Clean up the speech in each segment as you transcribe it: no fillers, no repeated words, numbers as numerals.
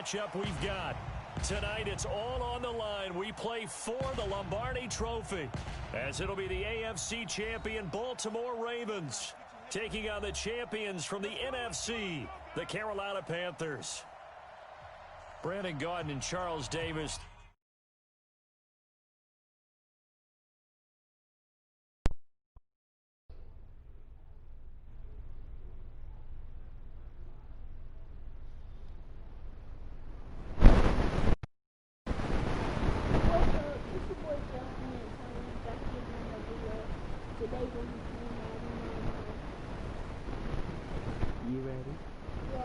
matchup we've got. Tonight, it's all on the line. We play for the Lombardi Trophy, as it'll be the AFC champion Baltimore Ravens taking on the champions from the NFC, the Carolina Panthers. Brandon Gaudin and Charles Davis. You ready? Yeah.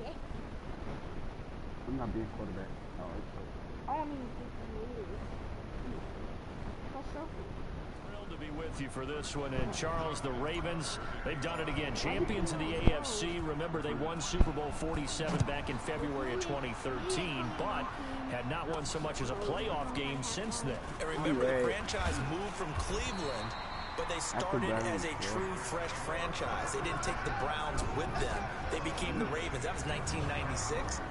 Yeah. I'm not being quarterback. No, it's okay. I don't even think he is. What's up? Thrilled to be with you for this one. And Charles, the Ravens, they've done it again. Champions of the AFC. Remember, they won Super Bowl 47 back in February of 2013, but had not won so much as a playoff game since then. And remember, the franchise moved from Cleveland, but they started as a true fresh franchise. They didn't take the Browns with them. They became the Ravens. That was 1996.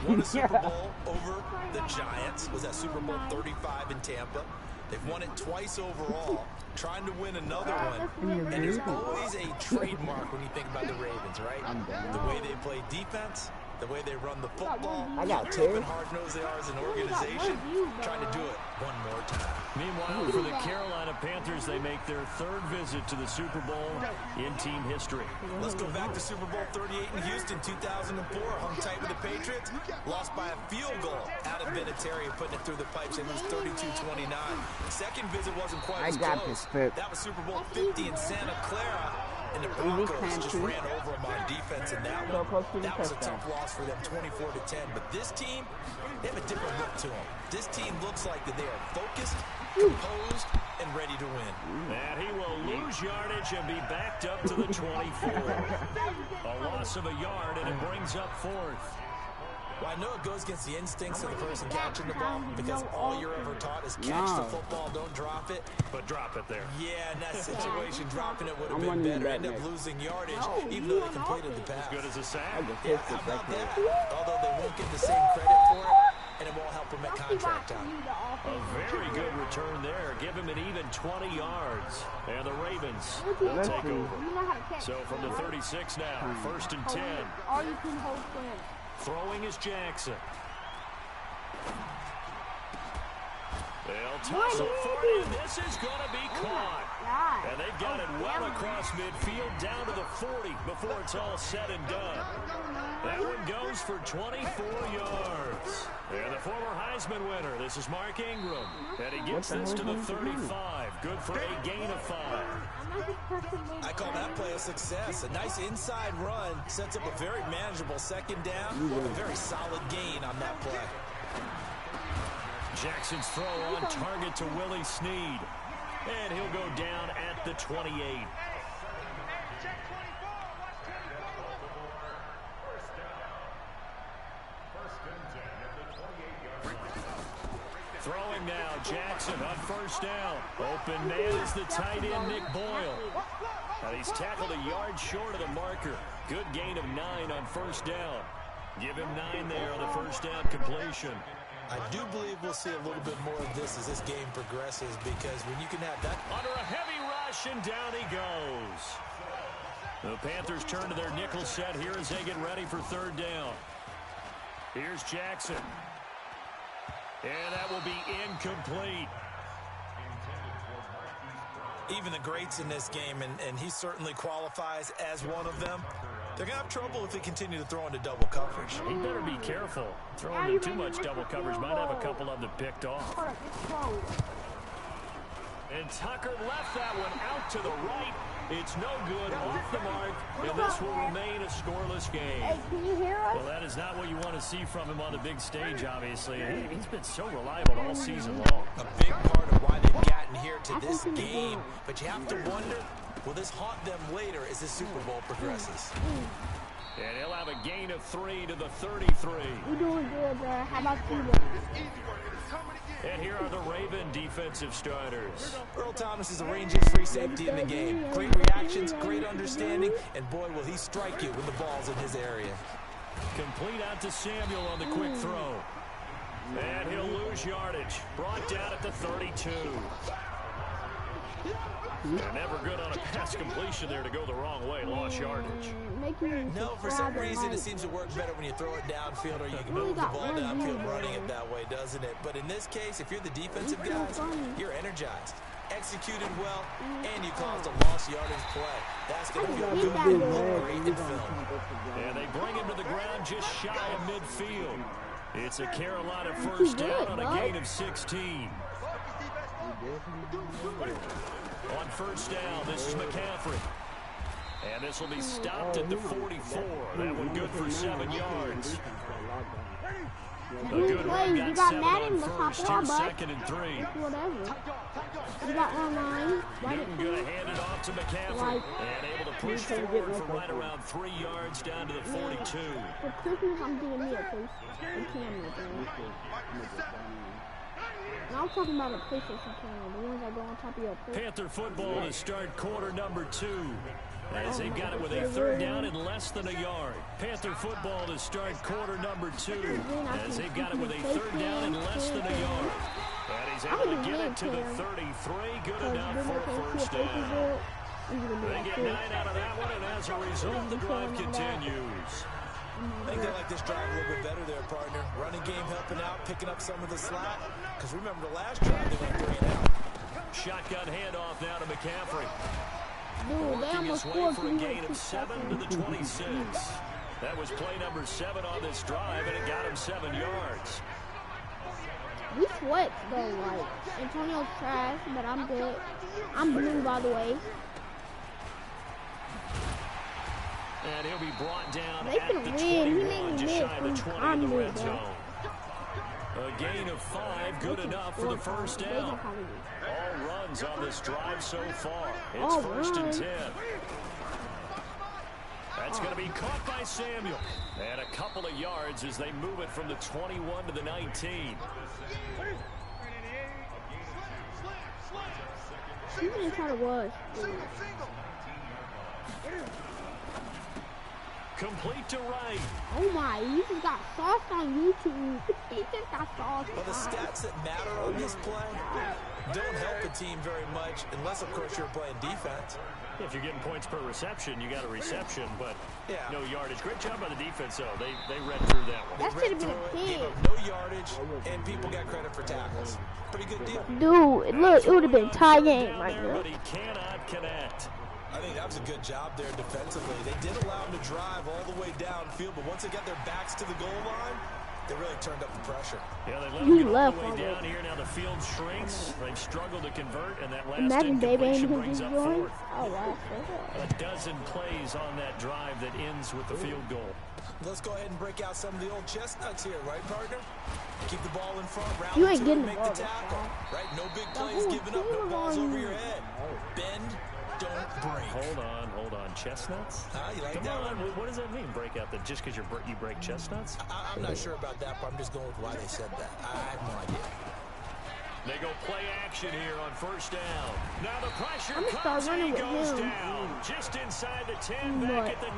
Won a Super Bowl over the Giants. Was that Super Bowl 35 in Tampa. They've won it twice overall, trying to win another one. And there's always a trademark when you think about the Ravens, right? The way they play defense, the way they run the football, how tough and hard-nosed they are as an organization, trying to do it one more time. Meanwhile, for the Carolina Panthers, they make their third visit to the Super Bowl in team history. Let's go back to Super Bowl 38 in Houston, 2004. Hung tight with the Patriots. Lost by a field goal out of Vinatieri, putting it through the pipes. They lose 32-29. Second visit wasn't quite as close. That was Super Bowl 50 in Santa Clara. And the Broncos just ran over them on defense in that one. That was a tough loss for them, 24-10. But this team, they have a different look to them. This team looks like that they are focused, composed, and ready to win. And he will lose yardage and be backed up to the 24. A loss of a yard, and it brings up fourth. Well, I know it goes against the instincts of the person catching the ball, because all you're ever taught is catch the football, don't drop it. But drop it there. Yeah, in that situation, dropping it would have been better. End up losing yardage, even though they completed the pass. As good as a sack. Yeah, how about that? Although they won't get the same credit for it, and it won't help them at contract time. A very good return there. Give him an even 20 yards. And the Ravens will take over. So from the 36 now, first and 10. Or you can hold firm. Throwing is Jackson. They'll tussle for it, and this is going to be caught. And they've got it well across midfield, down to the 40 before it's all said and done. That one goes for 24 yards. And the former Heisman winner, this is Mark Ingram. And he gets this to the 35. Good for a gain of 5. I call that play a success. A nice inside run sets up a very manageable second down. A very solid gain on that play. Jackson's throw on target to Willie Snead. And he'll go down at the 28. Throwing now, Jackson on first down. Open man is the tight end, Nick Boyle. And he's tackled a yard short of the marker. Good gain of 9 on first down. Give him 9 there on the first down completion. I do believe we'll see a little bit more of this as this game progresses, because when you can have that... Under a heavy rush, and down he goes. The Panthers turn to their nickel set here as they get ready for third down. Here's Jackson. And that will be incomplete. Even the greats in this game, and he certainly qualifies as one of them, they're going to have trouble if they continue to throw into double coverage. He better be careful. Throwing into too much double coverage might have a couple of them picked off. And Tucker left that one out to the right. It's no good, off the mark, and this will remain a scoreless game. Hey, can you hear us? Well, that is not what you want to see from him on the big stage, obviously. He's been so reliable all season long. A big part of why they've gotten here to this game, but you have to wonder, will this haunt them later as the Super Bowl progresses? And he'll have a gain of 3 to the 33. We're doing good, how about you? And here are the Raven defensive starters. Earl Thomas is a ranging free safety in the game. Great reactions, great understanding, and boy, will he strike you when the ball's in his area. Complete out to Samuel on the quick throw. And he'll lose yardage. Brought down at the 32. They're never good on a pass completion there to go the wrong way. Lost yardage. No, for some reason it seems to work better when you throw it downfield or you can move the ball downfield running it that way, doesn't it? But in this case, if you're the defensive guys, you're energized, executed well, and you caused a lost yardage play. That's going to feel good and look great in film. And they bring him to the ground just shy of midfield. It's a Carolina first down on a gain of 16. On first down, this is McCaffrey. And this will be stopped at the 44. That one good for 7 yards. A good run, got 7 on first, here, 2nd and 3. Whatever. You got online. Newton going to hand it off to McCaffrey. And able to push forward for right around 3 yards down to the 42. For Christmas, I'm getting me a camera thing. Now I'm talking about a PlayStation camera, the ones that go on top of your plate. Panther football to start quarter number 2. As they've got it with a 3rd down and less than a yard. Panther football to start quarter number 2. As they've got it with a 3rd down and less than a yard. And he's able to get it to the 33. Good enough for a first down. They get 9 out of that one, and as a result, the drive continues. I think they like this drive a little bit better there, partner. Running game helping out, picking up some of the slack. Because remember the last drive, they went 3 and out. Shotgun handoff now to McCaffrey. Working his way for a gain of 7 to the 26. That was play number 7 on this drive, and it got him 7 yards. We sweat though, like Antonio's trash, but I'm good. I'm blue, by the way. And he'll be brought down they at the 21, just shy of the 20 in the red zone. A gain of 5, good enough for the first down. All runs on this drive so far. It's 1st and 10. That's going to be caught by Samuel. And a couple of yards as they move it from the 21 to the 19. He kind of was. Complete to right. Oh my, you just got sauce on YouTube. He just got sauce. Well, the stats that matter on this play don't help a team very much unless, of course, you're playing defense. If you're getting points per reception, you got a reception, but no yardage. Great job by the defense, though. They read through that one. That should have been a pin. Gave up no yardage, and people got credit for tackles. Pretty good deal. Dude, look, it would have been tie game right now. But he cannot connect. I think that was a good job there defensively. They did allow him to drive all the way downfield, but once they got their backs to the goal line, they really turned up the pressure. Yeah, they let him get all the way down here. Now the field shrinks. They've struggled to convert, and that last incompletion brings up 4th. A dozen plays on that drive that ends with the field goal. Let's go ahead and break out some of the old chestnuts here, right, partner? Keep the ball in front, round you ain't getting make the tackle. Right, no big plays given up, no balls over your head. Bend, don't break. Hold on. Chestnuts? You like Come that on, one? what does that mean, break out? That just because you break chestnuts? I'm not sure about that, but I'm just going with why they said that. I have no idea. They go play action here on first down. Now the pressure comes and he goes down. Just inside the 10, back at the 9.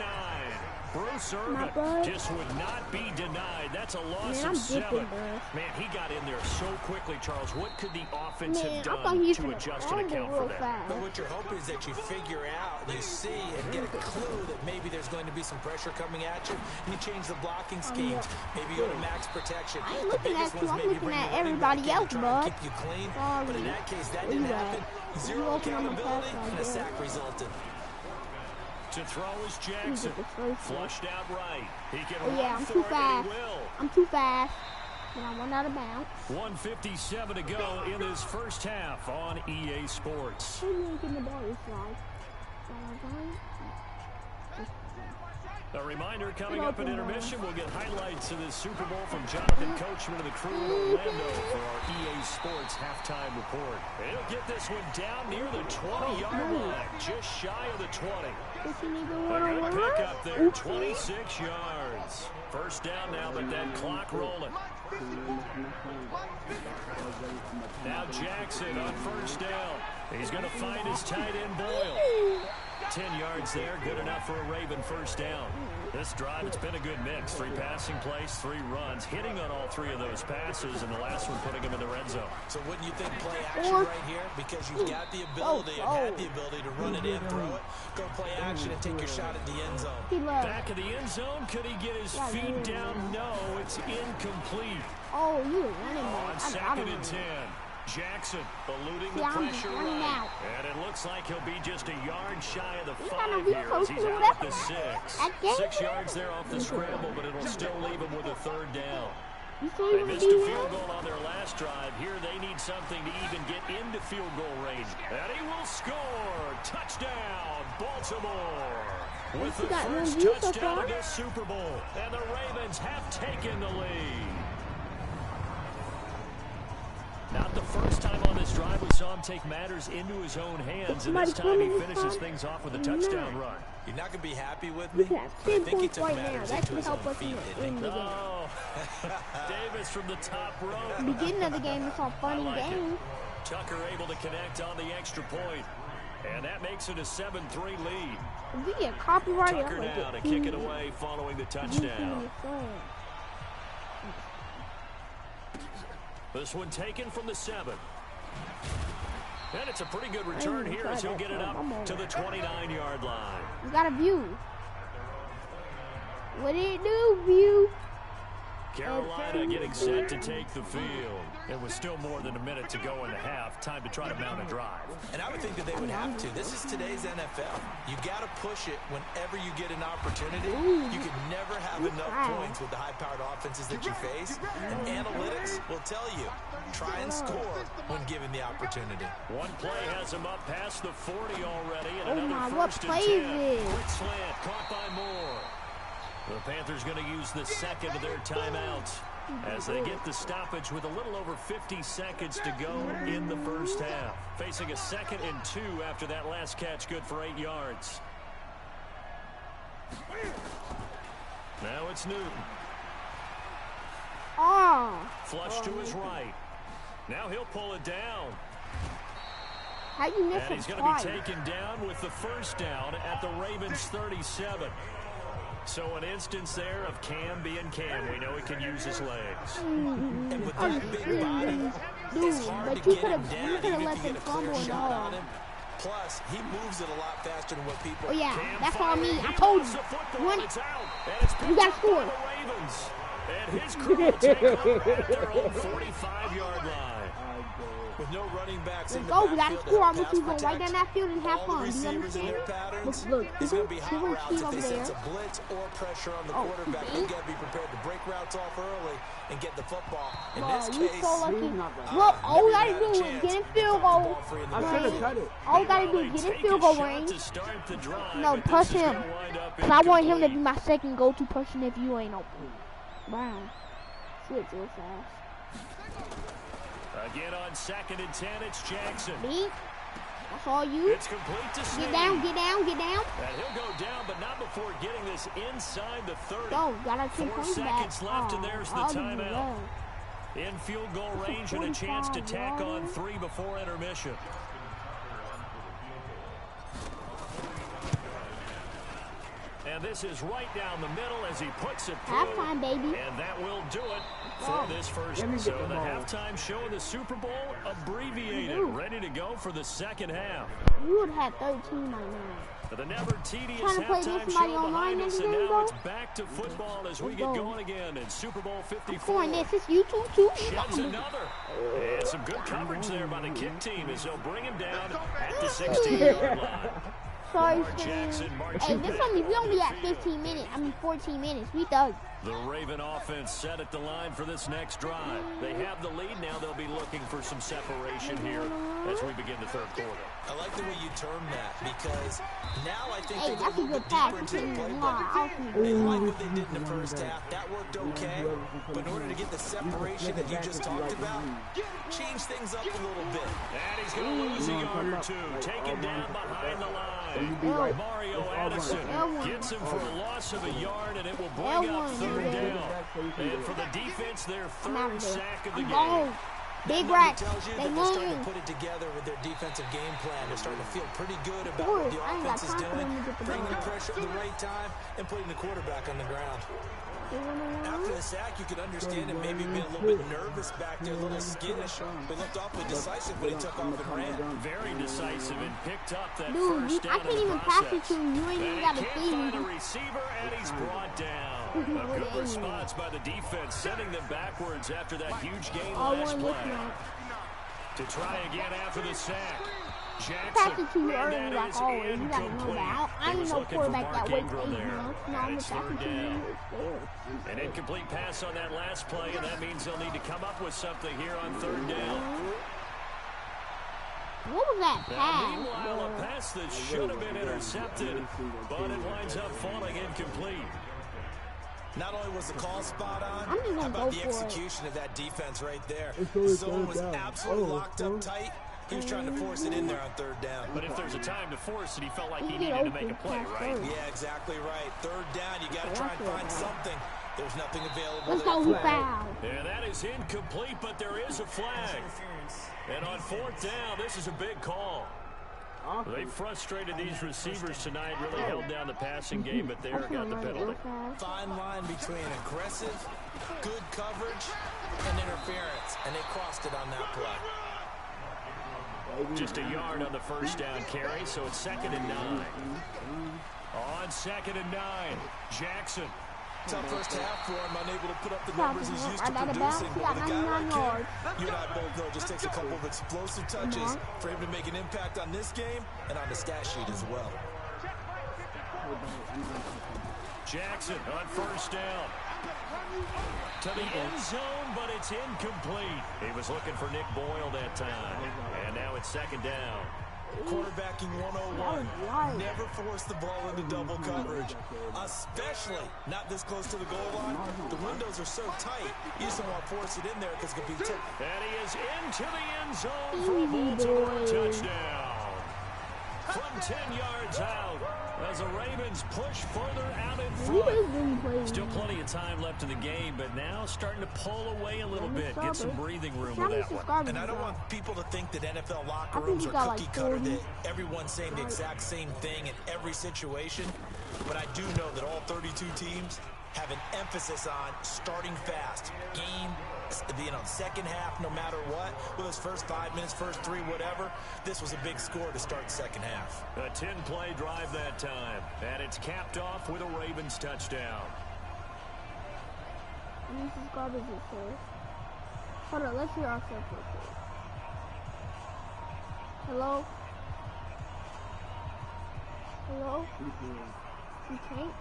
Bruce Irvin just would not be denied. That's a loss of 7. Man, he got in there so quickly, Charles. What could the offense have done to adjust and account for that? But what you're hoping is that you figure out, you see, and get a clue that maybe there's going to be some pressure coming at you, and you change the blocking schemes. Maybe go to max protection. I'm looking at you. I'm looking at everybody else, bud. Keep you clean. But in that case, that didn't happen. 0 accountability, and a sack resulted. To throw is Jackson. Flushed out right. He can I'm too fast. I'm too fast. And I went out of bounds. 1:57 to go in this first half on EA Sports. A reminder, coming up at intermission, we'll get highlights of this Super Bowl from Jonathan Coachman of the crew in Orlando for our EA Sports halftime report. He'll get this one down near the 20-yard line, just shy of the 20. A good pickup there, 26 yards. First down now, but that clock rolling. Now Jackson on first down. He's going to find his tight end Boyle. 10 yards there, good enough for a Raven first down. This drive, it's been a good mix. 3 passing plays, 3 runs, hitting on all 3 of those passes, and the last one putting him in the red zone. So wouldn't you think play action right here? Because you've got the ability and had the ability to run it in, throw it, go play action, and take your shot at the end zone. Back of the end zone, could he get his feet down? No, it's incomplete. Oh, you running on 2nd and 10. Jackson eluding the pressure right. And it looks like he'll be just a yard shy of the 5 here as he's out at the 6. 6 yards there off the scramble, but it'll still leave him with a 3rd down. They missed a field goal on their last drive. Here they need something to even get into field goal range. And he will score. Touchdown, Baltimore. With the first touchdown of this Super Bowl. And the Ravens have taken the lead. Not the first time on this drive we saw him take matters into his own hands, and this time he finishes things off with a touchdown run. You're not going to be happy with me? I think he took matters into his own feet, didn't he? Oh, Davis from the top row. Beginning of the game, it's a funny game. Tucker able to connect on the extra point, and that makes it a 7-3 lead. If we get copyrighted, Tucker now to kick it away following the touchdown. This one taken from the 7. And it's a pretty good return here as he'll get it up to the 29-yard line. You got a view. What did it do, view? Carolina getting set to take the field. It was still more than a minute to go in the half. Time to try to mount a drive. And I would think that they would have to. This is today's NFL. You got to push it whenever you get an opportunity. You can never have enough points with the high-powered offenses that you face. And analytics will tell you, try and score when given the opportunity. One play has him up past the 40 already. And another what first play and 10. is it? Quick slant caught by Moore. The Panthers going to use the second of their timeouts as they get the stoppage with a little over 50 seconds to go in the first half. Facing a 2nd and 2 after that last catch, good for 8 yards. Now it's Newton. Flush to his right. Now he'll pull it down. How you miss and he's going to be taken down with the first down at the Ravens 37. So an instance there of Cam being Cam. We know he can use his legs. And with that big body, it's hard to get him down even if you get a clear shot on him. Plus, he moves it a lot faster than what people... Oh, yeah, that's all me. I told you. You got to score. And his crew will take over at their own 45-yard line. With no running backs in the backfield, we got to score. I'm going to go right down that field and have fun. Do you understand? Look, it's going to be hot routes if they sense a blitz or pressure on the quarterback. You got to be prepared to break routes off early and get the football. In this case, so lucky. Look, all we got to do is get in field goal. I should have cut it. All we got to do is get in field goal range. No, push him. Because I want him to be my second go-to person if you ain't open. Brown. Switch real fast. Again on 2nd and 10, it's Jackson. Me? That's all you. It's complete to Get down, get down, get down. And he'll go down, but not before getting this inside the 30. Go, gotta 4 seconds left, and there's the timeout. In field goal range and a chance to tack on 3 before intermission. And this is right down the middle as he puts it through. Halftime, baby. And that will do it for this first. So the halftime show of the Super Bowl abbreviated, ready to go for the second half. You would have 13 right now. The never tedious halftime show behind us, and now it's back to football as we get going again in Super Bowl 54. This is YouTube too. Sheds another. And some good coverage there by the kick team as they'll bring him down at the 16-yard line. Sorry, Jackson. Hey, we only at 15 minutes. 14 minutes. We done. The Raven offense set at the line for this next drive. They have the lead now. They'll be looking for some separation here as we begin the third quarter. I like the way you termed that because now I think they go a little bit deeper into the playbook. They like what they did in the first half. That worked okay. But in order to get the separation that you just talked about, change things up a little bit. And he's going to lose a yard or two. Taken down behind the line. Mario Addison gets him for a loss of a yard, and it will bring up third down. And for the defense, their third sack of the game. Big racks. They starting to put it together with their defensive game plan. They're starting to feel pretty good about what the offense is doing, bringing the pressure at the right time, and putting the quarterback on the ground. After the sack, you could understand him maybe being a little bit nervous back there, a little skittish, but looked awfully decisive when he took off and ran. Very decisive and picked up that Dude, first down. I can't even pass it to you. You ain't even got to see me. The receiver, and he's brought down. A good response by the defense, sending them backwards after that huge gain last play. To try again after the sack. Pass it to you early like always. You gotta know that. I ain't no quarterback that weighs 8 months. No, I'm gonna pass it to you. An incomplete pass on that last play, and that means they'll need to come up with something here on third down. What was that pass? Meanwhile, a pass that should have been intercepted, but it winds up falling incomplete. Not only was the call spot on, I'm just how gonna about go the for execution of that defense right there? The zone was absolutely locked up tight. He was trying to force it in there on third down. But if there's a time to force it, he felt like he needed to make a play, right? Yeah, exactly right. Third down, you got to try and find something. There's nothing available. Let's go foul. And that is incomplete, but there is a flag. And on fourth down, this is a big call. They frustrated these receivers tonight, really held down the passing game, but there got the penalty. Fine line between aggressive, good coverage, and interference, and they crossed it on that play. Just a yard on the first down carry, so it's 2nd and 9. On 2nd and 9, Jackson. Tough first half for him, unable to put up the numbers he's used to producing. But with a guy like him, you and I both know, just takes a couple of explosive touches for him to make an impact on this game and on the stat sheet as well. Jackson on first down. To the end zone, but it's incomplete. He was looking for Nick Boyle that time. And now it's 2nd down. Quarterbacking 101. Never force the ball into double coverage, especially not this close to the goal line. The windows are so tight, you just don't want to force it in there because it could be tipped. And he is into the end zone for a Baltimore touchdown. From 10 yards out, as the Ravens push further out in front. Still plenty of time left in the game, but now starting to pull away a little bit. Get some breathing room with that one. And I don't want people to think that NFL locker rooms are cookie cutter, that everyone's saying the exact same thing in every situation. But I do know that all 32 teams have an emphasis on starting fast. Second half, no matter what. With those first 5 minutes, first 3, whatever. This was a big score to start second half. A 10-play drive that time. And it's capped off with a Ravens touchdown. This is garbage, sir. Hold on, let's hear ourselves real quick. Hello? Hello? You can't?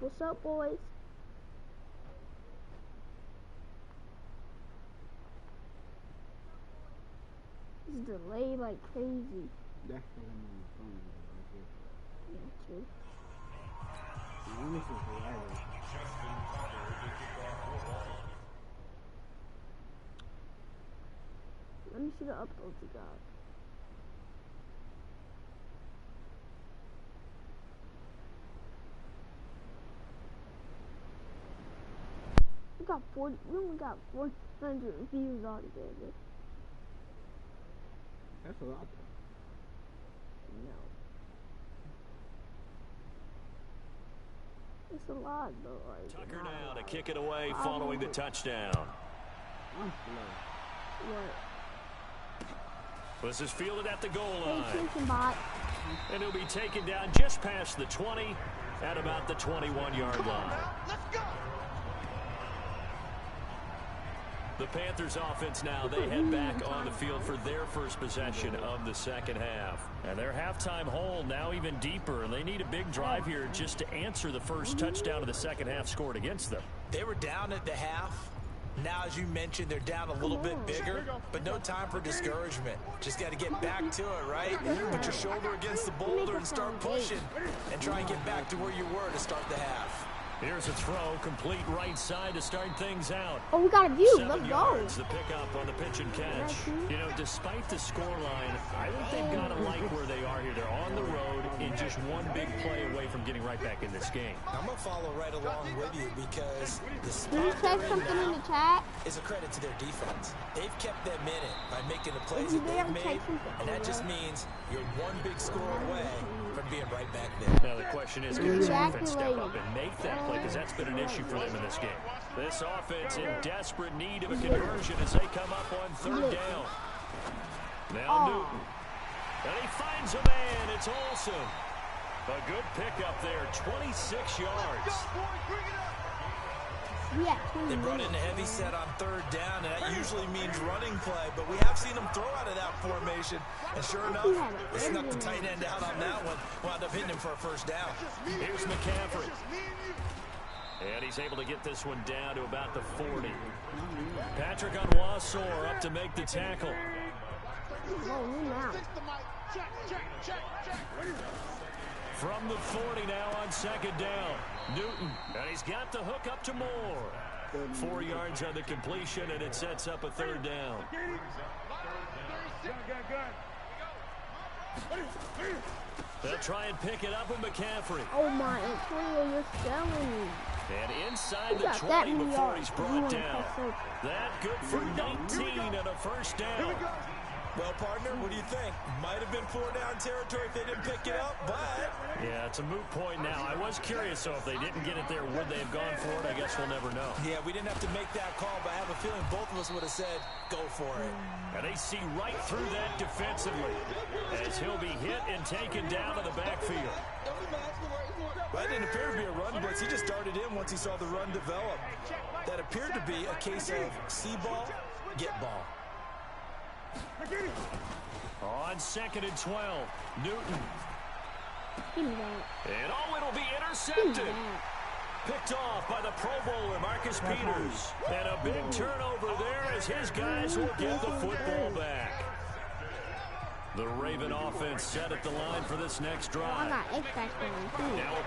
What's up, boys? It's delayed like crazy. That's the one on the phone. Yeah, true. This is hilarious. Let me see the uploads you got. We only got 400 views altogether. That's a lot. No. It's a lot, though. Like, Tucker now to kick it away following the touchdown. I'm slow. What? This is fielded at the goal line. And he'll be taken down just past the 20 at about the 21-yard line. Let's go! The Panthers offense now, they head back on the field for their first possession of the second half. And their halftime hole now even deeper, and they need a big drive here just to answer the first touchdown of the second half scored against them. They were down at the half. Now, as you mentioned, they're down a little bit bigger, but no time for discouragement. Just got to get back to it, right? Put your shoulder against the boulder and start pushing, and try and get back to where you were to start the half. Here's a throw, complete right side to start things out. Oh, we got a view. 7 Let's yards, go. The pickup on the pitch and catch. You know, despite the scoreline, I think they've got to like where they are here. They're on the road and just one big play away from getting right back in this game. I'm going to follow right along with you because the Did you spot say they're in something in now the chat? is a credit to their defense. They've kept them in it by making the plays that they've made, and that just means you're one big score away from being right back there. Now the question is, can this offense step up and make that play, because that's been an issue for them in this game. This offense in desperate need of a conversion as they come up on third down. Now Newton. And he finds a man. It's Olsen. A good pickup there, 26 yards. Yeah, they brought in a heavy set on third down, and that usually means running play, but we have seen them throw out of that formation, and sure enough, they snuck the tight end out on that one, wound up hitting him for a first down. Here's McCaffrey. And he's able to get this one down to about the 40. Patrick Onwuasor up to make the tackle. From the 40 now on second down. Newton, and he's got the hook up to Moore. 4 yards on the completion, and it sets up a third down. They'll try and pick it up with McCaffrey. Oh my, Antonio, you're selling. And inside the 20 before he's brought down. That good for 19 and a first down. Well, partner, what do you think? Might have been 4-down territory if they didn't pick it up, but... Yeah, it's a moot point now. I was curious, so if they didn't get it there, would they have gone for it? I guess we'll never know. Yeah, we didn't have to make that call, but I have a feeling both of us would have said, go for it. And they see right through that defensively as he'll be hit and taken down to the backfield. Well, that didn't appear to be a run blitz. He just darted in once he saw the run develop. That appeared to be a case of see ball, get ball. On second and 12, Newton. And it'll be intercepted. Picked off by the Pro Bowler, Marcus Peters. And a big turnover there as his guys will get the football back. The Raven offense set at the line for this next drive. Now a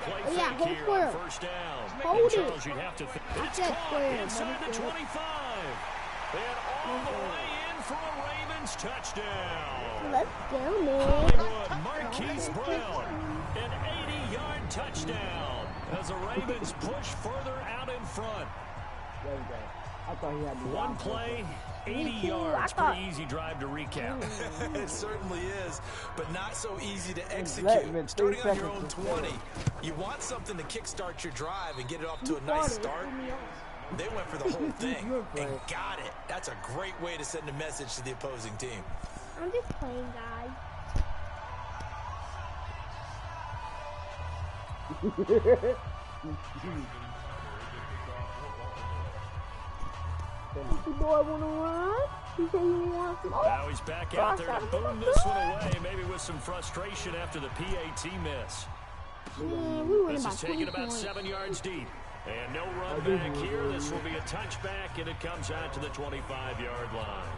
play fake here on first down. And Charles, you'd have to think. It's caught inside the 25. And all the way in for a Ravens touchdown. Let's go, man. Hollywood, Marquise Brown. An 80-yard touchdown as the Ravens push further out in front. I thought he had one play, 80 yards. Pretty easy drive to recap. It certainly is, but not so easy to execute. Starting on your own 20, you want something to kickstart your drive and get it off to a nice start. They went for the whole thing and got it. That's a great way to send a message to the opposing team. I'm just playing, guys. The boy wanna run? He said he wants to. Now he's back out there to boom this one away, maybe with some frustration after the PAT miss. This is taken about 7 yards deep. And no run back here. This will be a touchback, and it comes out to the 25-yard line.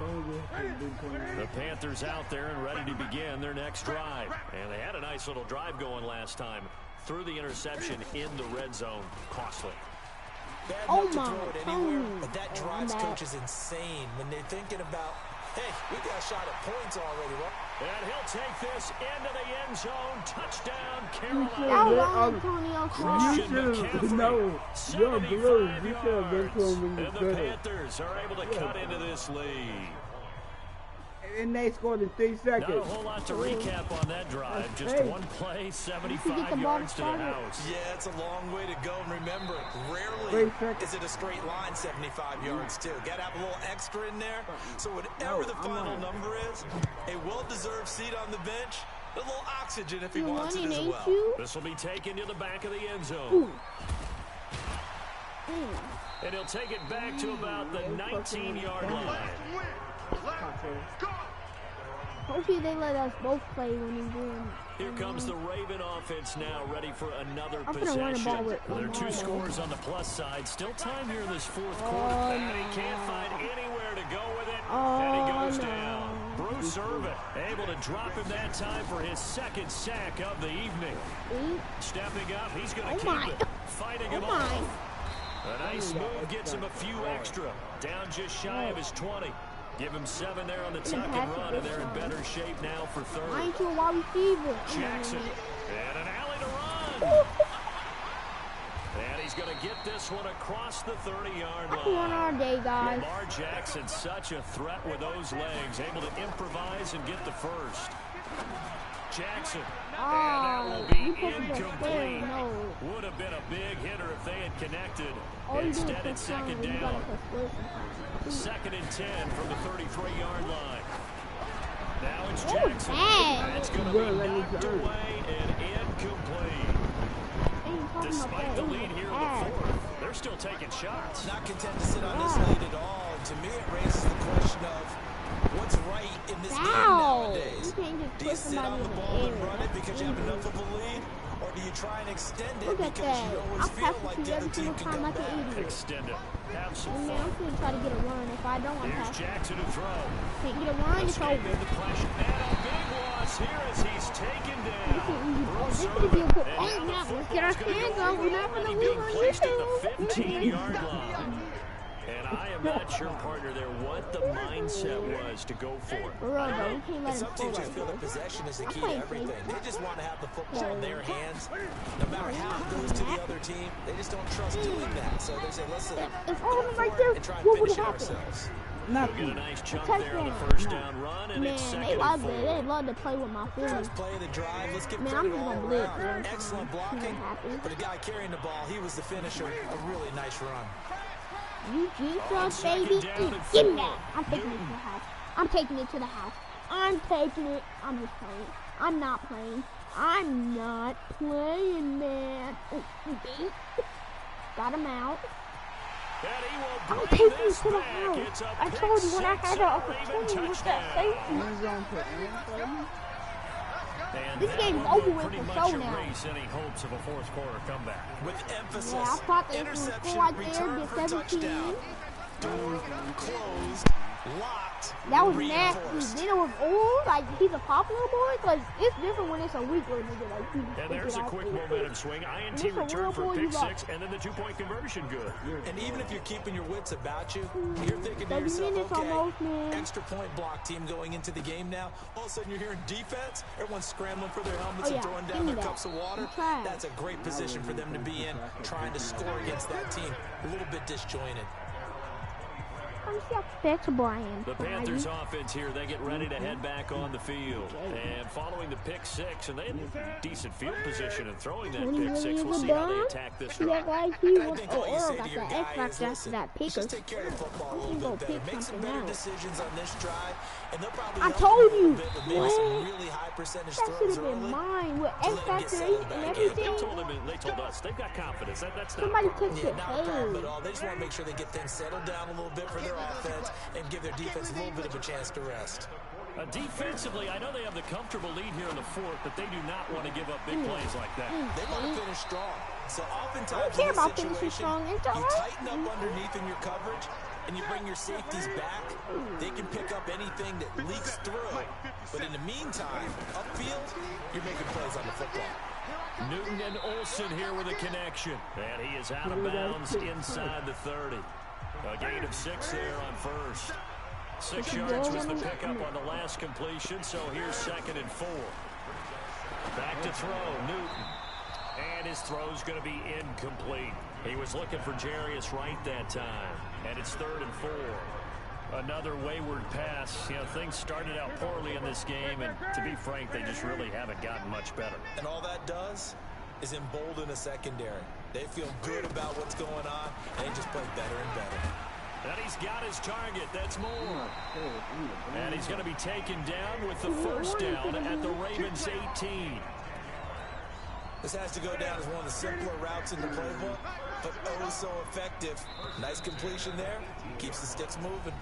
The Panthers out there and ready to begin their next drive. And they had a nice little drive going last time. Threw the interception in the red zone. Costly. Bad not to throw it anywhere, but that drives coaches insane when they're thinking about, hey, we got a shot at points already. Well, and he'll take this into the end zone. Touchdown, Carolina. Christian McCaffrey. No, you're blue. You should have been and the Panthers are able to cut into this lead. And they scored in 3 seconds. Not a whole lot to recap on that drive. Just one play, 75 yards to the house. Yeah, it's a long way to go. And remember, rarely is it a straight line 75 yards, too. Got to have a little extra in there. So whatever the final number is, a well-deserved seat on the bench, a little oxygen if he wants it as well. This will be taken to the back of the end zone. And he'll take it back to about the 19-yard line. Hopefully they let us both play when we win. Here comes the Raven offense now, ready for another possession. There are 2 scores on the plus side. Still time here in this fourth quarter. And he can't find anywhere to go with it. And he goes down. Bruce Irvin able to drop him that time for his second sack of the evening. Stepping up, he's going to keep it. Fighting him off. A nice move gets him a few extra. Down just shy of his 20. Give him 7 there on the tuck and run, and they're in better shape now for third. I ain't sure why we see it. Jackson And an alley to run. And he's going to get this one across the 30-yard line. One our day, guys. Lamar Jackson, such a threat with those legs, able to improvise and get the first. Jackson, and that will be incomplete. No. Would have been a big hitter if they had connected. Instead, it's second down. Second and 10 from the 33-yard line. Now it's Jackson. That's going to be knocked away and incomplete. Despite the lead here in the fourth, they're still taking shots. Not content to sit on this lead at all. To me, it raises the question of what's right in this game nowadays. Do you sit on the ball and run it because you have enough of a lead? Or do you try and extend it because you always feel like the other team can come back? Extend it. Have some fun. I'm going to try to get a run. If I don't, I'm Here's passing. Jackson to throw. Can't get a run, it's over. And a big loss here as he's taken down. This could be a good game now. Let's get our hands on. We're not going to lose on placed at the 15-yard line. And I am not sure, partner, there what the mindset was to go for it. Some teams just feel that possession is the key to everything. They just want to have the football in their hands. No matter how it goes to the other team, they just don't trust doing that. So they say, listen, if all of them right there, and try and what would finish it happen? ourselves. We'll get a nice chunk there on the first down run, and it's second and 4. They love to play with my feelings. First play of the drive. Let's get Man, credit I'm all just gonna around. blitz, Excellent blocking, but the guy carrying the ball, he was the finisher. A really nice run. You Jesus, baby. Give me that. I'm taking it to the house. I'm taking it to the house. I'm taking it. I'm just playing. I'm not playing. I'm not playing, man. Oh, got him out. I'm taking it to the house. I told you when I had the opportunity with that safety. This game's over with for sure now. Any hopes of a fourth quarter comeback? With emphasis, Yeah, I thought they was interception, right there, return the for 17. touchdown. Door closed, locked, That was reinforced. nasty. Then it was, ooh, like, he's a popular boy, because it's different when it's a weaker nigga. Like, and there's a quick momentum swing. INT return for pick 6, and then the 2-point conversion good. And even if you're keeping your wits about you, you're thinking to yourself, okay, almost, extra point block team going into the game now. All of a sudden you're hearing defense. Everyone's scrambling for their helmets and throwing down their cups of water. That's a great position for them to be in, trying to score against that team. A little bit disjointed. The Panthers offense here, they get ready to head back on the field. And following the pick 6, and they had a decent field position and throwing that pick 6. We'll see how they attack this drive. I think all you say to your guy is, listen, just take care of the football a little bit better. Make some better decisions on this drive, and they'll probably I told you. With maybe some really high percentage That should throws have been early. mine with X Factor and everything. They told us they've got confidence. That's not Somebody a problem. takes Yeah, it. not a problem at all. They just want to make sure they get things settled down a little bit for their offense and give their defense a little bit of a chance to rest. Defensively, I know they have the comfortable lead here in the fourth, but they do not want to give up big plays like that. They want to finish strong. So oftentimes I don't care in this about finishing situation, strong. It's you all right. tighten up underneath in your coverage, and you bring your safeties back. They can pick up anything that leaks through. But in the meantime, upfield, you're making plays on the football. Newton and Olsen here with a connection. And he is out of bounds inside the 30. A gain of 6 there on first. 6 yards was the pickup on the last completion, so here's 2nd and 4. Back to throw, Newton. And his throw's going to be incomplete. He was looking for Jarius Wright that time. And it's 3rd and 4. Another wayward pass. You know, things started out poorly in this game, and to be frank, they just really haven't gotten much better. And all that does is embolden a secondary. They feel good about what's going on, and they just play better and better. And he's got his target. That's more. And he's going to be taken down with the first down at the Ravens 18. This has to go down as one of the simpler routes in the playbook, but oh so effective. Nice completion there. Keeps the sticks moving.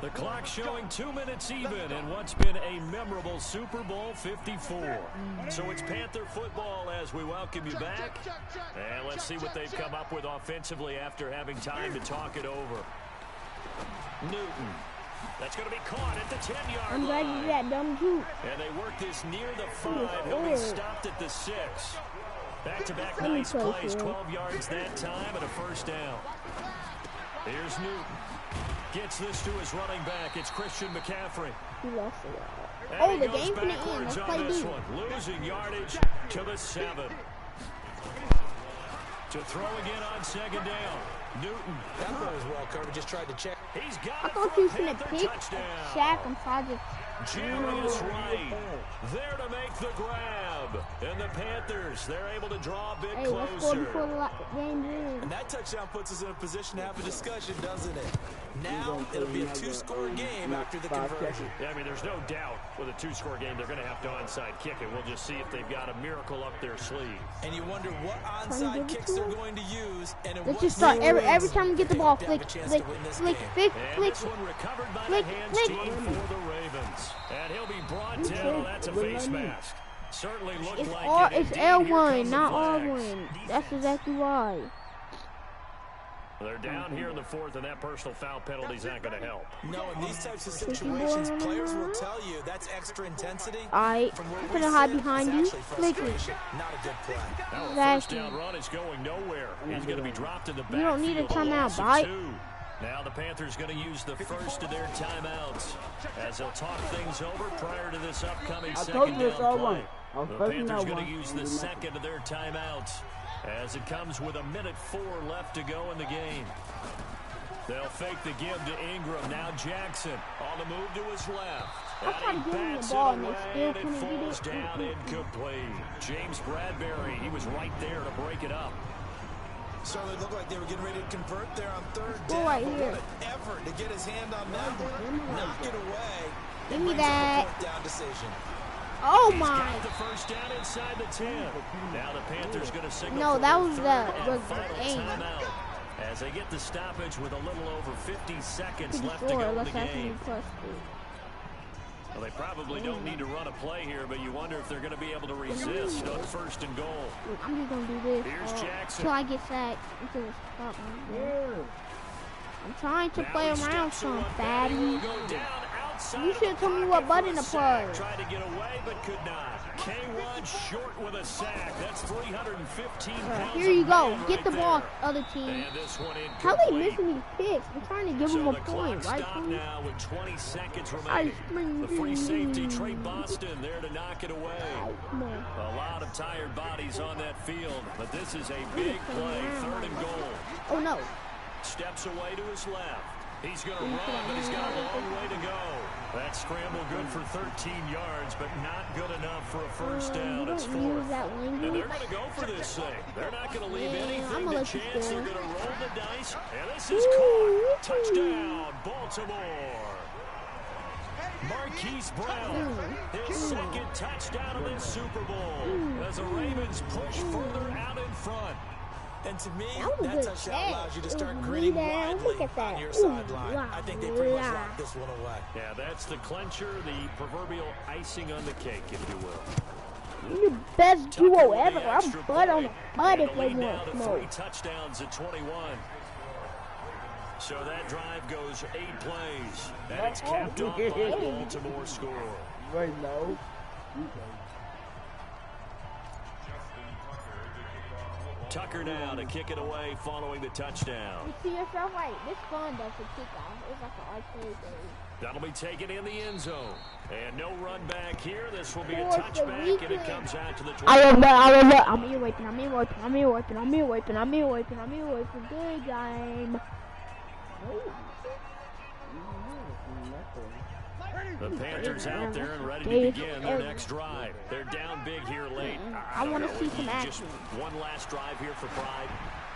The clock showing 2 minutes even in what's been a memorable Super Bowl 54. So it's Panther football as we welcome you back. And let's see what they've come up with offensively after having time to talk it over. Newton. That's going to be caught at the 10-yard line. I'm glad you did that dumb juke. And they work this near the 5. He'll be stopped at the 6. Back-to-back nice plays. 12 yards that time and a first down. Here's Newton. Gets this to his running back. It's Christian McCaffrey. He lost it. Oh, the game's gonna end. Let's play D. Losing yardage to the 7. To throw again on 2nd down. Newton. That ball was well covered. Just tried to check. He's got I thought you was gonna pick Shaq and Project. Julius Wright there to make the grab. And the Panthers, they're able to draw a bit Hey, let's go closer. before the game ends. And that touchdown puts us in a position to have a discussion, doesn't it? Now it'll be a 2-score game after the conversion. Yeah, I mean, there's no doubt with a 2-score game, they're going to have to onside kick it. We'll just see if they've got a miracle up their sleeve. And you wonder what onside kicks they're going to use. And in Let's what just start every time we get the ball. they have Flick, a chance flick, to win this flick, game. flick, And flick, this one recovered by flick, the hands flick. team for the Ravens. And he'll be brought down. Oh, that's a face mask. Certainly looked It's like it. It's Indeed, L1, here come not the flags. R1. That's exactly why. They're down here in the 4th, and that personal foul penalty is not going to help. No, in these types of situations, players will tell you that's extra intensity. I'm From where gonna we hide sit, behind it's you. actually Flick it. frustration, not a good play. Now a Exactly. first down run is going nowhere. He's going to be dropped in the backfield. You don't need a timeout, loss of bye. 2. Now the Panthers going to use the first of their timeouts as they'll talk things over prior to this upcoming second down play. The Panthers going to use the second of their timeouts as it comes with 1:04 left to go in the game. They'll fake the give to Ingram. Now Jackson on the move to his left. I tried And to he give him the bats ball it and they away, still and it couldn't get falls it. down incomplete. James Bradbury, he was right there to break it up. So it looked like they were getting ready to convert there on 3rd Go down. right but here. what an effort to get his hand on that one, knock it away. Give me brings up a that. 4th down decision. Oh He's my. got the first down inside the 10. Now the Panthers going to signal No, for that their was third the and final aim. timeout as they get the stoppage with a little over 50 seconds left to Score, go in the let's actually game. trust Well, they probably don't need to run a play here, but you wonder if they're going to be able to resist on 1st and goal. it. I'm just gonna do this. Here's Jackson. Until I get sacked. Until it's stop me. I'm trying to Now play he around steps some one. fatty. Will go down outside You of should the have told me pocket what for button a to sack. play. Tried to get away, but could not. K1 short with a sack. That's 315 pounds. Here you of go. man Get right the ball, there. other team. And this one How they incomplete. missing these picks? I'm trying to give So them a the point, clock right? stopped Please? now with 20 seconds I remaining. The free safety, Trey Boston, there to knock it away. Come on. A lot of tired bodies on that field, but this is a big play, 3rd and goal. Oh no. Steps away to his left. He's going to run, but he's got a long way to go. That scramble good for 13 yards, but not good enough for a first down. It's 4th. And they're going to go for this thing. They're not going to leave Yeah, I'm anything gonna to let you chance. They're score. going to roll the dice. And this is caught. Touchdown, Baltimore. Marquise Brown, his second touchdown of this Super Bowl. As the Ravens push further out in front. And to me, That was a that good touchdown catch. allows you to It start was grinning down. widely Look at that. on your Ooh, sideline. wow, I think they pretty much wow. locked this one away. Yeah, that's the clincher, the proverbial icing on the cake, if you will. You're the best Tucker duo with ever. the I'm extra butt on point. the butt And if the they lead now want to smoke. 3 touchdowns at 21. So that drive goes 8 plays, and it's capped off by a Baltimore score. Right now. Tucker now to kick it away following the touchdown. You see yourself right. This fun does a kickoff. It's like an arcade game. That'll be taken in the end zone. And no run back here. This will be a Towards the touchback, and it weekend. comes out to the 20. I'm here waiting. Good game. The Panthers out there and ready to begin their next drive. They're down big here late. I don't wanna know, see some just action. one last drive here for pride.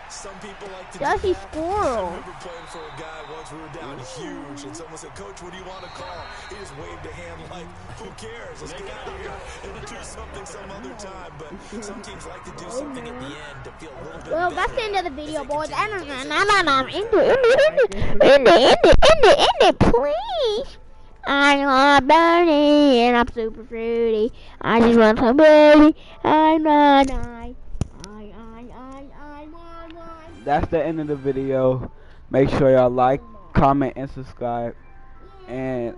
Some people like to Does do he that. I squirrel? remember playing for a guy once. We were down huge, and someone said, "Coach, what do you want to call?" He just waved a hand like, "Who cares? Let's get out of here and do something some other time." But some teams like to do something at the end to feel a little bit Well, better that's the end of the as video, they boys. continue to Please. I love Bernie and I'm super fruity. I just want some booty. I'm not I. That's the end of the video. Make sure y'all like, comment, and subscribe. And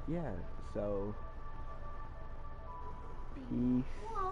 yeah, so peace.